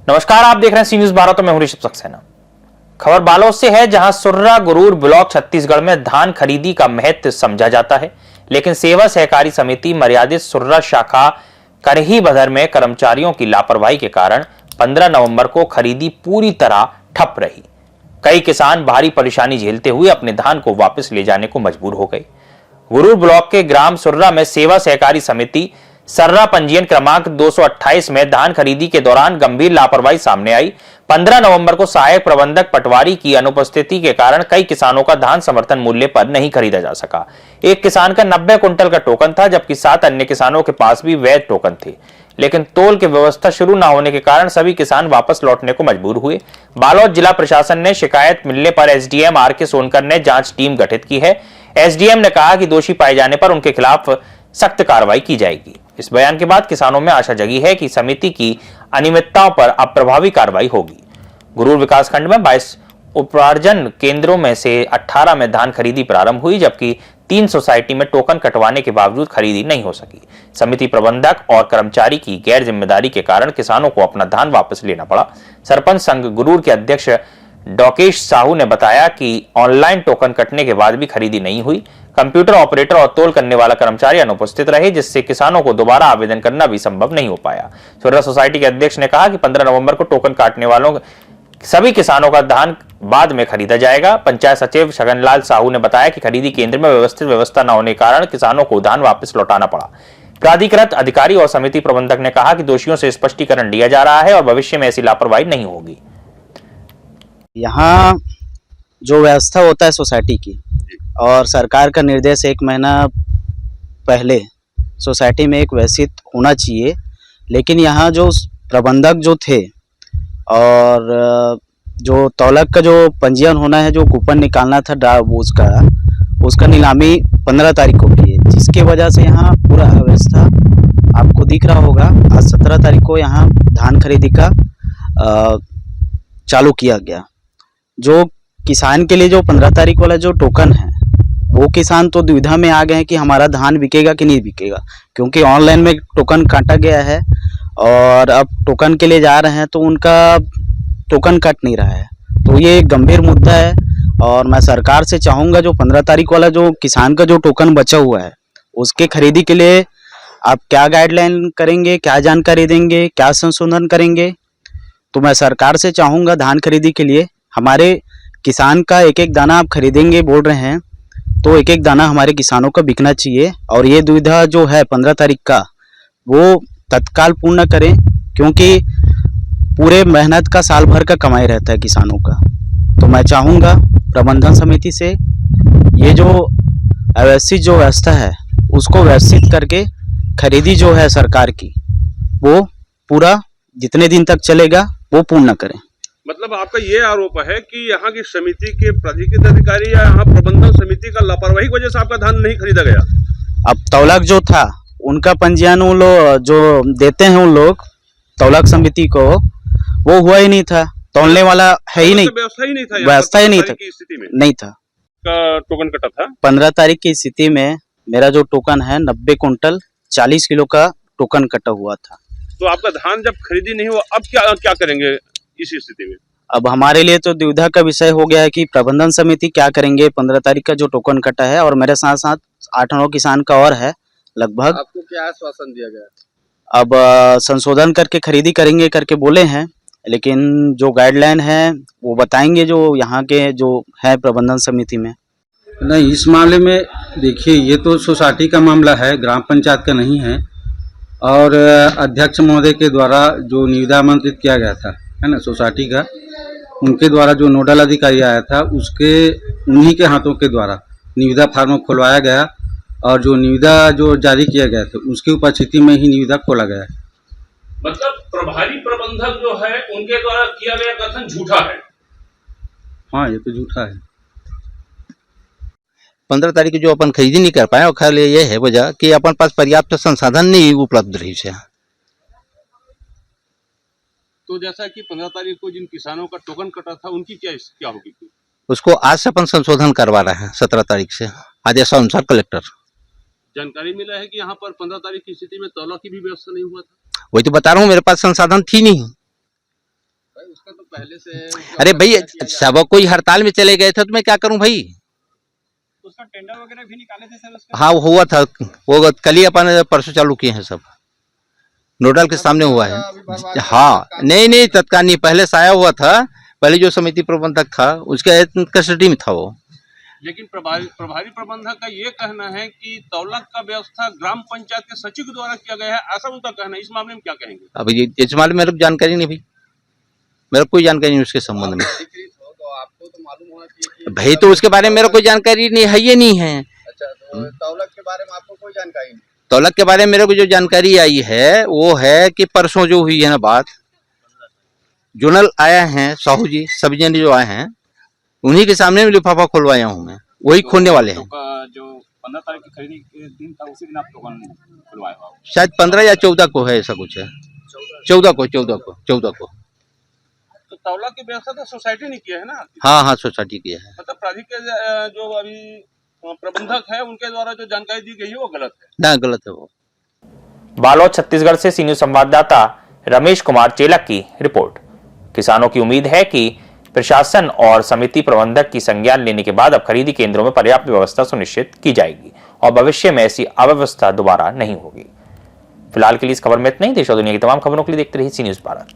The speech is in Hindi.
नमस्कार, आप देख रहे हैं सी न्यूज 12 तो मैं हूं ऋषभ सक्सेना। खबर बालोद से है, जहां सुर्रा गुरूर ब्लॉक छत्तीसगढ़ में धान खरीदी का महत्व समझा जाता है, लेकिन सेवा सहकारी समिति मर्यादित सुर्रा शाखा करही बधर में कर्मचारियों की लापरवाही के कारण 15 नवंबर को खरीदी पूरी तरह ठप रही। कई किसान भारी परेशानी झेलते हुए अपने धान को वापस ले जाने को मजबूर हो गए। गुरूर ब्लॉक के ग्राम सुर्रा में सेवा सहकारी समिति सर्रा पंजीयन क्रमांक 228 में धान खरीदी के दौरान गंभीर लापरवाही सामने आई। 15 नवंबर को सहायक प्रबंधक पटवारी की अनुपस्थिति के कारण कई किसानों का धान समर्थन मूल्य पर नहीं खरीदा जा सका। एक किसान का 90 कुंटल का टोकन था, जबकि 7 अन्य किसानों के पास भी वैध टोकन थे, लेकिन तोल की व्यवस्था शुरू न होने के कारण सभी किसान वापस लौटने को मजबूर हुए। बालोद जिला प्रशासन ने शिकायत मिलने पर एसडीएम आर.के. सोनकर ने जांच टीम गठित की है। एसडीएम ने कहा कि दोषी पाए जाने पर उनके खिलाफ सख्त कार्रवाई की जाएगी। इस बयान के बाद किसानों में आशा जगी है कि समिति की अनियमितताओं पर अब प्रभावी कार्रवाई होगी। गुरूर विकासखंड में 22 उपार्जन केंद्रों में से 18 में धान खरीदी प्रारंभ हुई, जबकि 3 सोसाइटी में टोकन कटवाने के बावजूद खरीदी नहीं हो सकी। समिति प्रबंधक और कर्मचारी की गैर जिम्मेदारी के कारण किसानों को अपना धान वापस लेना पड़ा। सरपंच संघ गुरूर के अध्यक्ष डॉकेश साहू ने बताया कि ऑनलाइन टोकन कटने के बाद भी खरीदी नहीं हुई। कंप्यूटर ऑपरेटर और तोल करने वाला कर्मचारी अनुपस्थित रहे, जिससे किसानों को दोबारा आवेदन करना भी संभव नहीं हो पाया। सुर्रा सोसाइटी के अध्यक्ष ने कहा कि 15 नवंबर को टोकन काटने वालों सभी किसानों का धान बाद में खरीदा जाएगा। पंचायत सचिव शगनलाल साहू ने बताया कि खरीदी केंद्र में व्यवस्थित व्यवस्था न होने के कारण किसानों को धान वापस लौटाना पड़ा। प्राधिकृत अधिकारी और समिति प्रबंधक ने कहा कि दोषियों से स्पष्टीकरण लिया जा रहा है और भविष्य में ऐसी लापरवाही नहीं होगी। यहाँ जो व्यवस्था होता है सोसाइटी की, और सरकार का निर्देश 1 महीना पहले सोसाइटी में एक व्यवस्थित होना चाहिए, लेकिन यहाँ जो प्रबंधक जो थे और जो तौलक का जो पंजीयन होना है, जो कूपन निकालना था उसका नीलामी 15 तारीख को की है, जिसके वजह से यहाँ पूरा अव्यवस्था आपको दिख रहा होगा। आज 17 तारीख को यहाँ धान खरीदी का चालू किया गया। जो किसान के लिए जो 15 तारीख वाला जो टोकन है, वो किसान तो दुविधा में आ गए हैं कि हमारा धान बिकेगा कि नहीं बिकेगा, क्योंकि ऑनलाइन में टोकन काटा गया है और अब टोकन के लिए जा रहे हैं तो उनका टोकन कट नहीं रहा है। तो ये एक गंभीर मुद्दा है और मैं सरकार से चाहूँगा जो 15 तारीख वाला जो किसान का जो टोकन बचा हुआ है, उसके खरीदी के लिए आप क्या गाइडलाइन करेंगे, क्या जानकारी देंगे, क्या संशोधन करेंगे। तो मैं सरकार से चाहूँगा धान खरीदी के लिए हमारे किसान का एक एक दाना आप खरीदेंगे बोल रहे हैं, तो एक एक दाना हमारे किसानों का बिकना चाहिए। और ये दुविधा जो है 15 तारीख का, वो तत्काल पूर्ण करें, क्योंकि पूरे मेहनत का साल भर का कमाई रहता है किसानों का। तो मैं चाहूँगा प्रबंधन समिति से ये जो अव्यवस्थित जो व्यवस्था है उसको व्यवस्थित करके खरीदी जो है सरकार की, वो पूरा जितने दिन तक चलेगा वो पूर्ण करें। मतलब आपका ये आरोप है कि यहाँ की समिति के प्राधिकृत अधिकारी या यहाँ प्रबंधन समिति का लापरवाही की वजह से आपका धान नहीं खरीदा गया। अब तौलक जो था उनका पंजीयन उन लोग जो देते हैं उन लोग तौलक समिति को, वो हुआ ही नहीं था। तौलने वाला है ही नहीं, व्यवस्था ही नहीं था, व्यवस्था ही नहीं था, स्थिति में नहीं था। का टोकन कटा था 15 तारीख की स्थिति में मेरा जो टोकन है 90 कुंटल 40 किलो का टोकन कटा हुआ था। तो आपका धान जब खरीदी नहीं हुआ, अब क्या करेंगे इस स्थिति में? अब हमारे लिए तो दुविधा का विषय हो गया है कि प्रबंधन समिति क्या करेंगे। 15 तारीख का जो टोकन कटा है और मेरे साथ साथ 8-9 किसान का और है लगभग। आपको क्या आश्वासन दिया गया? अब संशोधन करके खरीदी करेंगे करके बोले हैं, लेकिन जो गाइडलाइन है वो बताएंगे जो यहाँ के जो है प्रबंधन समिति में। नहीं, इस मामले में देखिए ये तो सोसाइटी का मामला है, ग्राम पंचायत का नहीं है। और अध्यक्ष महोदय के द्वारा जो निविदा आमंत्रित किया गया था है ना सोसाइटी का, उनके द्वारा जो नोडल अधिकारी आया था उन्हीं के हाथों के द्वारा निविदा फार्म खुलवाया गया और जो निविदा जो जारी किया गया था उसकी उपस्थिति में ही निविदा खोला गया। मतलब प्रभारी प्रबंधक जो है उनके द्वारा किया गया कथन झूठा है। हाँ, ये तो झूठा है। 15 तारीख जो अपन खरीदी नहीं कर पाए और खाली ये है वजह कि अपन पास पर्याप्त संसाधन नहीं उपलब्ध रही से। तो जैसा कि 15 तारीख को जिन किसानों का टोकन कटा था उनकी क्या होगी? उसको आज से अपन संशोधन करवा रहे हैं 17 तारीख से, आदेशानुसार कलेक्टर। जानकारी मिला है कि यहाँ पर 15 तारीख की स्थिति में तौला की भी व्यवस्था नहीं हुआ था। वही तो बता रहा हूँ, मेरे पास संसाधन थी नहीं। उसका तो पहले से अरे भाई सब कोई हड़ताल में चले गए थे तो मैं क्या करूं भाई। उसका टेंडर वगैरह भी निकाले थे सर उसका? हाँ हुआ था, वो कल ही अपन परसों चालू किए हैं, सब नोडल के सामने हुआ है। हाँ नहीं तत्काल नहीं, पहले से आया हुआ था, पहले जो समिति प्रबंधक था उसके कस्टडी में था वो। लेकिन प्रभारी प्रबंधक का ये कहना है कि तौलक का व्यवस्था ग्राम पंचायत के सचिव के द्वारा किया गया है, ऐसा उनका कहना है। इस मामले में क्या कहेंगे? अब ये इस मामले में मेरे को जानकारी नहीं भाई, मेरे को कोई जानकारी नहीं उसके संबंध में। तो आपको तो मालूम होना चाहिए भाई तो उसके बारे में मेरे को कोई जानकारी नहीं है, ये नहीं है। अच्छा, तो तौलक के बारे में आपको कोई जानकारी नहीं? तौलक के बारे में मेरे को जो जानकारी आई है वो है कि परसों जो हुई है ना बात, जोनल आया है साहू जी, सभी जन जो आए हैं उन्हीं के सामने में लिफाफा खुलवाया हूँ मैं, वही खोलने वाले हैं। जो 15 तारीख की खरीदी के दिन था उसी दिन आप टोकन खुलवाए हो? शायद 15 या 14 को है, ऐसा कुछ है। 14 को। तो तौलक की व्यवस्था तो सोसाइटी ने किया है ना? हाँ सोसाइटी की है। मतलब प्राधिक के जो अभी प्रबंधक है उनके द्वारा जो जानकारी दी गई है वो गलत है? ना गलत है वो। बालोद छत्तीसगढ़ से सी न्यूज संवाददाता रमेश कुमार चेलक की रिपोर्ट। किसानों की उम्मीद है कि प्रशासन और समिति प्रबंधक की संज्ञान लेने के बाद अब खरीदी केंद्रों में पर्याप्त व्यवस्था सुनिश्चित की जाएगी और भविष्य में ऐसी अव्यवस्था दोबारा नहीं होगी। फिलहाल के लिए इस खबर में इतना ही। देश और दुनिया की तमाम खबरों के लिए देखते रहिए सी न्यूज भारत।